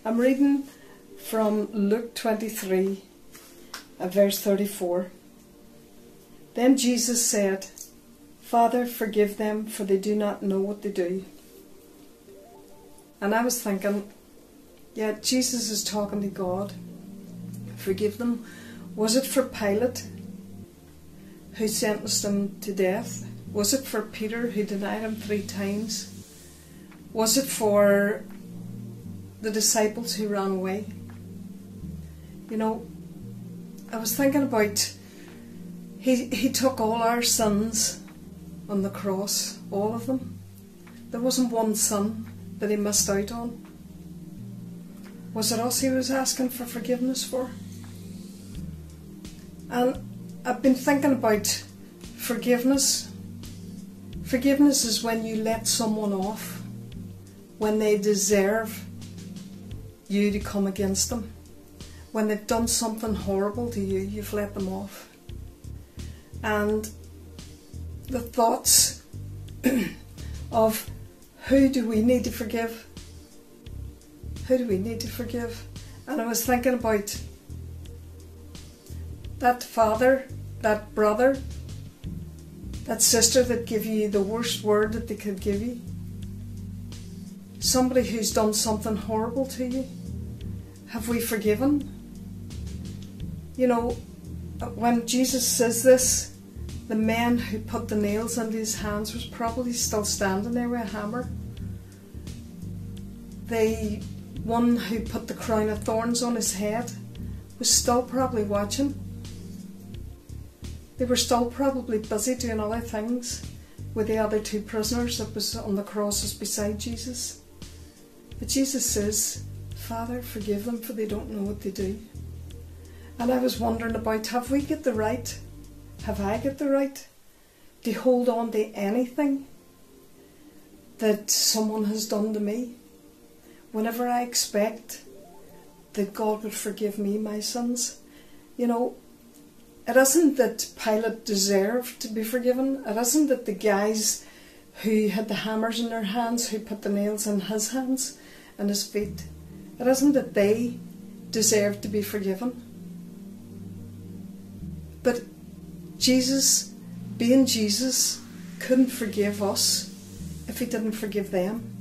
I'm reading from Luke 23, verse 34. Then Jesus said, Father, forgive them, for they do not know what they do. And I was thinking, yeah, Jesus is talking to God. Forgive them. Was it for Pilate, who sentenced him to death? Was it for Peter, who denied him 3 times? Was it for the disciples who ran away? You know, I was thinking about, he took all our sins on the cross, all of them. There wasn't one sin that he missed out on. Was it us he was asking for forgiveness for? And I've been thinking about forgiveness. Forgiveness is when you let someone off, when they deserve you to come against them. When they've done something horrible to you, you've let them off. And the thoughts of who do we need to forgive? Who do we need to forgive? And I was thinking about that father, that brother, that sister that gave you the worst word that they could give you. Somebody who's done something horrible to you. Have we forgiven? You know, when Jesus says this, the man who put the nails into his hands was probably still standing there with a hammer. The one who put the crown of thorns on his head was still probably watching. They were still probably busy doing other things with the other 2 prisoners that was on the crosses beside Jesus. But Jesus says, Father, forgive them, for they don't know what they do. And I was wondering about, have we got the right, have I got the right to hold on to anything that someone has done to me? Whenever I expect that God would forgive me my sins. You know, it isn't that Pilate deserved to be forgiven. It isn't that the guys who had the hammers in their hands, who put the nails in his hands and his feet, it isn't that they deserved to be forgiven. But Jesus, being Jesus, couldn't forgive us if he didn't forgive them,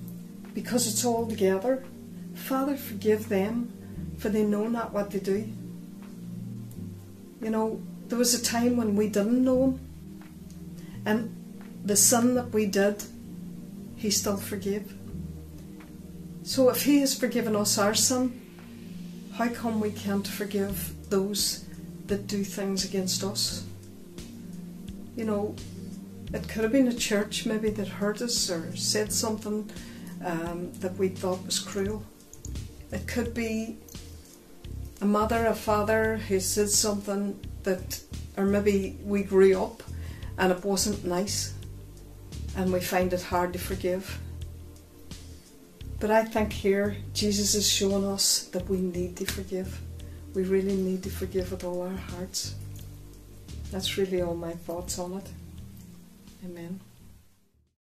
because it's all together. Father, forgive them, for they know not what they do. You know, there was a time when we didn't know him, and the sin that we did, he still forgave. So if he has forgiven us our sin, how come we can't forgive those that do things against us? You know, it could have been a church maybe that hurt us or said something that we thought was cruel. It could be a mother, a father who said something that, or maybe we grew up and it wasn't nice and we find it hard to forgive. But I think here Jesus is showing us that we need to forgive. We really need to forgive with all our hearts. That's really all my thoughts on it. Amen.